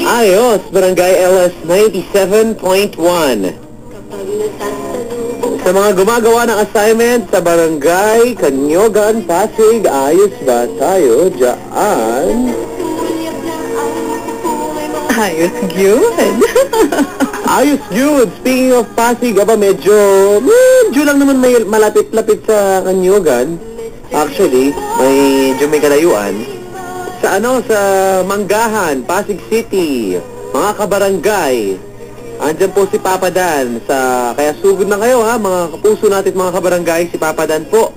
Ayos, Barangay LS 97.1. Sa mga gumagawa ng assignment sa Barangay Kanyogan, Pasig, ayos ba tayo dyan? Ayos, good. Ayos, good. Speaking of Pasig, medyo lang naman may malapit-lapit sa Kanyogan. Actually, medyo may kalayuan. Sa Manggahan, Pasig City, mga kabarangay. Andyan po si Papa Dan. Kaya sugod na kayo ha, mga kapuso natin mga kabarangay. Si Papa Dan po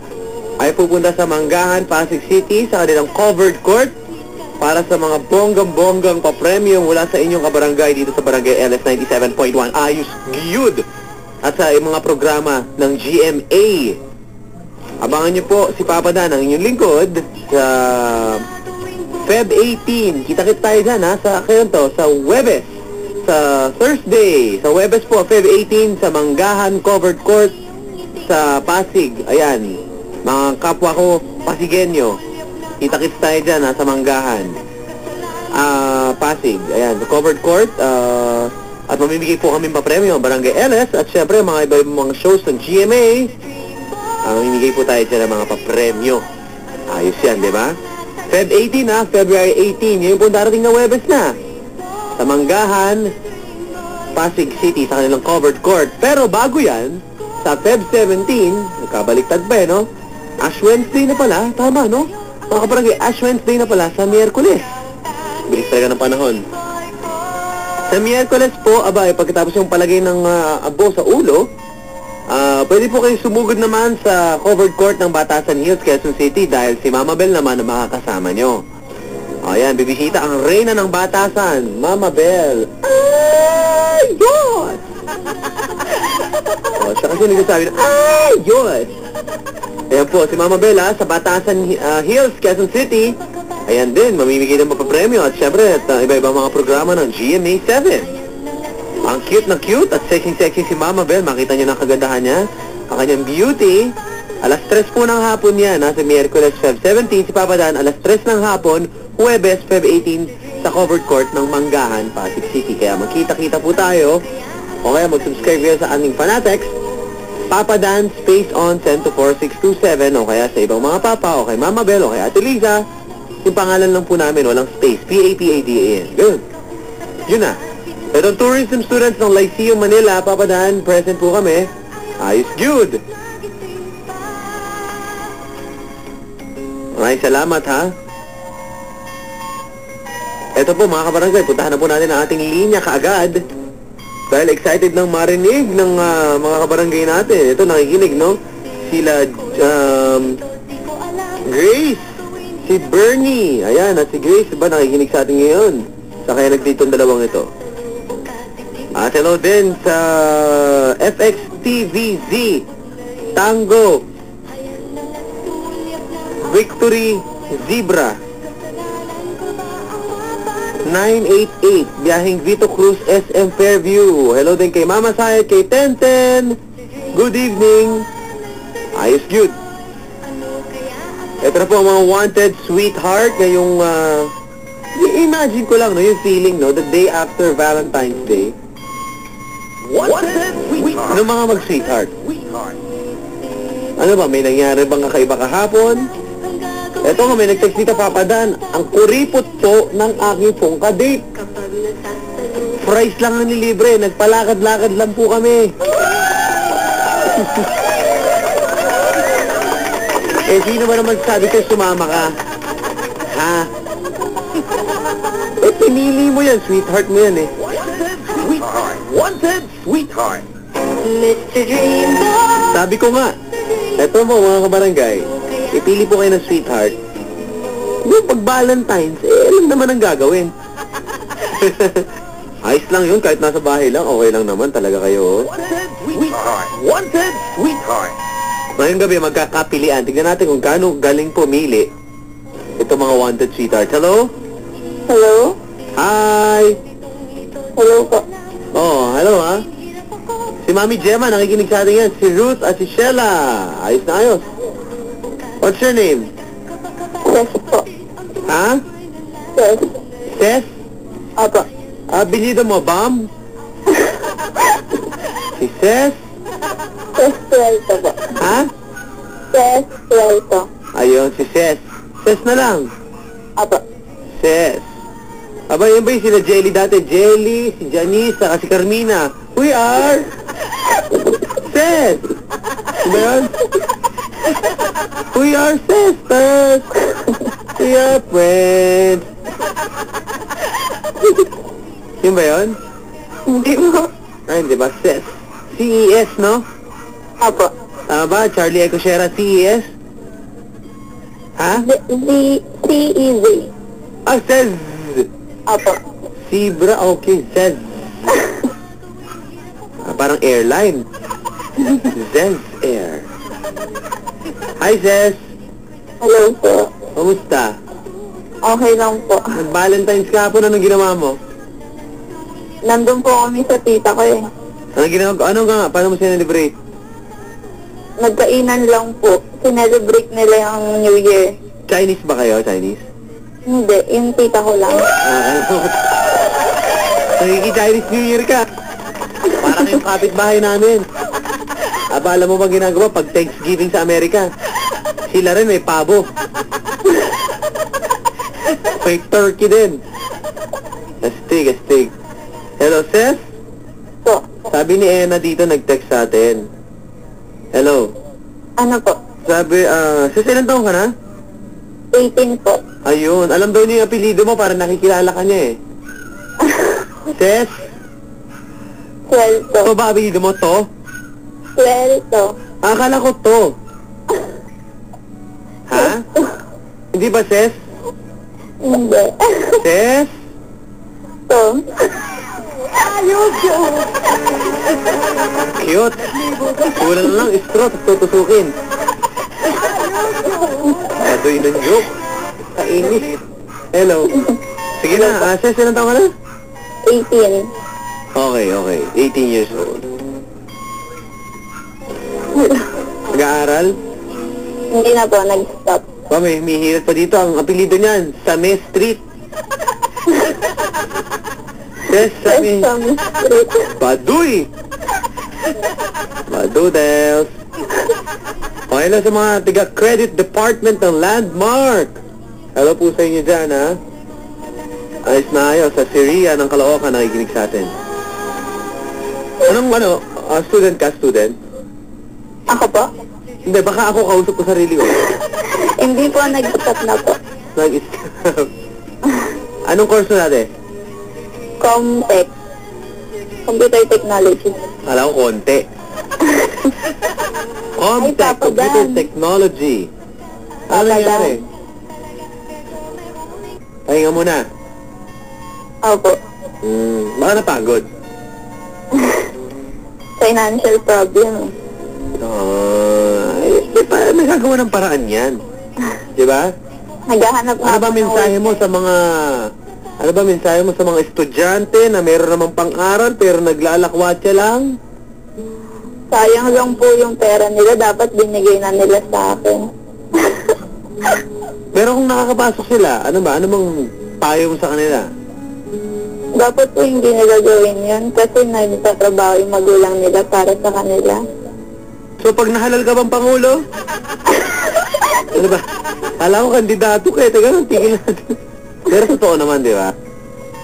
ay pupunta sa Manggahan, Pasig City sa kanilang covered court para sa mga bonggang-bonggang papremyo mula sa inyong kabarangay dito sa Barangay LS 97.1. Ayos gyud! At sa mga programa ng GMA. Abangan niyo po si Papa Dan, ang inyong lingkod, sa Feb 18. Kita-kit tayo dyan ha, sa Webes. Sa Thursday, sa Webes po, Feb 18, sa Manggahan Covered Court sa Pasig. Ayan, mga kapwa ko, Pasigenyo. Kita-kits tayo dyan sa Manggahan. Pasig. Ayan, sa Covered Court. At mamimigay po kami pa-premyo, Barangay LS. At syempre, mga iba-ibang mga shows ng GMA. Mamimigay po tayo dyan ng mga pa-premyo. Ayos yan, di ba? Feb 18 February 18. Ngayon po darating na Webes na. Sa Manggahan, Pasig City, sa kanilang covered court. Pero bago yan, sa Feb 17, nagkabaliktad pa no? Ash Wednesday na pala, tama no? Mga kabarangay, Ash Wednesday na pala sa Miyerkules. Bilis talaga ng panahon. Sa Miyerkules po, pagkatapos yung palagay ng abo sa ulo, pwede po kayo sumugod naman sa covered court ng Batasan Hills, Quezon City dahil si Mama Bel naman ang makakasama nyo. Ayan, bibisita ang reyna ng Batasan, Mama Bel. Ay, Diyos! Siya kasi nagsasabi na, ay, Diyos! Ayan po, si Mama Bel sa Batasan Hills, Quezon City. Ayan din, mamimigay ng mapapremyo at syempre iba-iba mga programa ng GMA 7. Ang cute na cute at sexy-sexy si Mama Bel. Makita niyo ng kagandahan niya, ang kanyang beauty. Alas 3 po ng hapon yan, sa Miyerkules, Feb 17. Si Papa Dan, alas 3 ng hapon, Huwebes, Feb 18, sa covered court ng Manggahan, Pasig City. Kaya magkita-kita po tayo, o kaya mag-subscribe kayo sa aming Fanatics, Papa Dan, space on, send to 46227, o kaya sa ibang mga papa, o kay Mama Bel, o kay Ate Liza. Yung pangalan lang po namin, walang space, P-A-P-A-D-A-N. Yun. Yun na. Pero tourism students ng Lyceum Manila, Papa Dan, present po kami. Ayos good. Maraming salamat ha. Ito po mga kabarangay, puntahan na po natin ang ating linya kaagad. Dahil excited nang marinig ng mga kabarangay natin. Ito nakikinig no? Sila Grace, si Bernie. Ayan, at si Grace ba nakikinig sa atin ngayon? Sa kaya nagdito ang dalawang ito. At hello din sa FXTVZ, Tango, Victory Zebra 988, biyaheng Vito Cruz, SM Fairview. Hello din kay Mama Sayed, kay Tenten. Good evening. Ayos good. Ito na po ang mga wanted sweetheart ngayong imagine ko lang no, yung feeling no, the day after Valentine's Day. Wanted sweetheart. Ano mga mag-sweetheart? Ano ba, may nangyari bang kakaiba kahapon? Eto nga, may nag-text dito, Papa Dan. Ang kuripot po ng aking pong kadate. Price lang ang nilibre. Nagpalakad-lakad lang po kami. Sino ba naman sabi ko sumama ka? Ha? Pinili mo yan. Sweetheart mo yan Sweetheart. Wanted sweetheart. Sabi ko nga, eto mo mga kabarangay, ipili po kayo ng sweetheart. Yung pag-Valentine's, alam naman ang gagawin. Ayos lang yun, kahit nasa bahay lang, okay lang naman talaga kayo. Wanted sweetheart. Wanted sweetheart. Ngayong gabi, magkakapilian. Tignan natin kung gaano galing pumili ito mga wanted sweetheart. Hello? Hello? Hi! Hello po. Oh, hello ha? Si Mami Gemma, nakikinig sa atin yan. Si Ruth at si Sheila. Ayos na ayos. What's your name? Yes po. Ha? Yes. Ses? Opo. Apelido mo, Bam? Si Ses? Ses Suelto po. Ha? Ses Suelto. Ayun, si Ses. Ses na lang. Opo. Ses. Aba, yun ba yung sila Jelly dati? Jelly, si Janice, saka si Carmina. We are... Ses! Diba yun? We are sisters! We are friends! Yun ba yun? Hindi mo. Ay, hindi ba? Ses. CES, no? Opo. Tama ba? Charlie Eco Sierra, CES? Ha? C-E-Z. Ah, Ses! Opo. Zebra, okay, Zez. Parang airline. Zez Air. Hi, Zez. Hello po. Kamusta? Okay lang po. Nag-Valentine's ka po, anong ginawa mo? Nandun po kami sa tita ko eh. Anong ginawa ko? Ano nga? Paano mo sinelebrate? Nagkainan lang po. Sinelebrate nila yung New Year. Chinese ba kayo? Chinese? Hindi, yung tita ko lang. Nagkiki-Chinese New Year ka. Parang yung kapitbahay namin. Aba, alam mo bang ginagawa pag Thanksgiving sa Amerika? Sila rin may pabo. Fake turkey din. Astig, astig. Hello, Seth? Po. Sabi ni Ena dito, nag-text sa atin. Hello. Ano po? Sabi, Seth, ilang taong ka na? 18 po. Ayun, alam daw niya yung apelido mo para nakikilala ka niya eh. Seth? Suelto. Ito ba apelido mo? To? Suelto. Akala ko to. Ha? Hindi ba, Seth? Hindi. Seth? To. Ayos yun. Cute. Kulang na lang, straw, tapos tutusukin. Adoy ng joke. Kainis. Hello. Sige na, Seth, ilang taon ka na? 18. Okay, okay. 18 years old. Nag-aaral? Hindi na po, nag-stop. Oh, may hihirat pa dito. Ang apelido niyan, Same Street. Sesame. Sesame Street. Baduy. Badudels. Okay lang sa mga taga-credit department ng Landmark. Hello po sa inyo dyan, ha? Ayos na ayos. Sa Syria ng Caloocan nakikinig sa atin. Anong student ka, student? Ako po? Hindi, baka ako kausap ko sarili ko. Hindi po, nag-stop na po. Nag-stop. Anong course na natin? Comtech. Computer Technology. Alam ko, konti. Comtech, Papa Computer Dan. Technology. Ano Papa nangyari? Pahinga muna. Opo. Baka napagod. Financial problem. Di ba nagagawa ng paraan yan? Di ba? Naghahanap Ano ba mensahe mo sa mga... Ano ba mensahe mo sa mga estudyante na meron namang pang-aral pero naglalakwatsa lang? Sayang lang po yung pera nila. Dapat binigay na nila sa akin. Pero kung nakakapasok sila, ano ba? Ano bang payo mo sa kanila? Dapat po hindi nila gawin yun kasi nagtatrabaho yung magulang nila para sa kanila. So pag nahalal ka bang Pangulo? Ano ba? Kala ko kandidato ka eh. Teka lang, tigil natin. Pero totoo naman, di ba?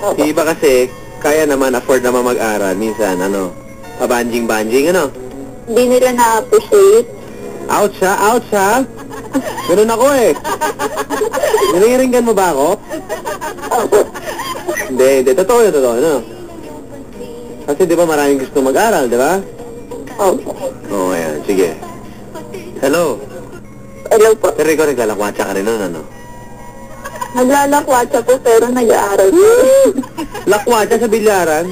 Opo. Yung iba kasi, kaya naman, afford naman mag-aral. Minsan, pabanjing-banjing, Hindi nila na-appreciate. Ouch ha? Ouch ha? Ganun ako eh. Niliringgan mo ba ako? Opo. Hindi. Totoo yun, totoo, Kasi di ba maraming gusto mag-aral, di ba? Opo. Oo, ayan. Sige. Hello. Hello po. Pero ikaw naglalakwatsa ka rin nun, Naglalakwatsa po pero nag-aaral po. Lakwatsa sa bilyaran?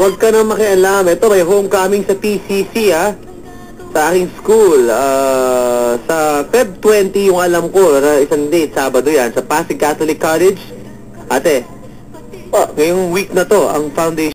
Huwag ka na makialam. Ito, may homecoming sa PCC, sa aking school. Sa Feb 20, yung alam ko, isang date, Sabado yan, sa Pasig Catholic College. Ate, Po. ngayong week na to, ang foundation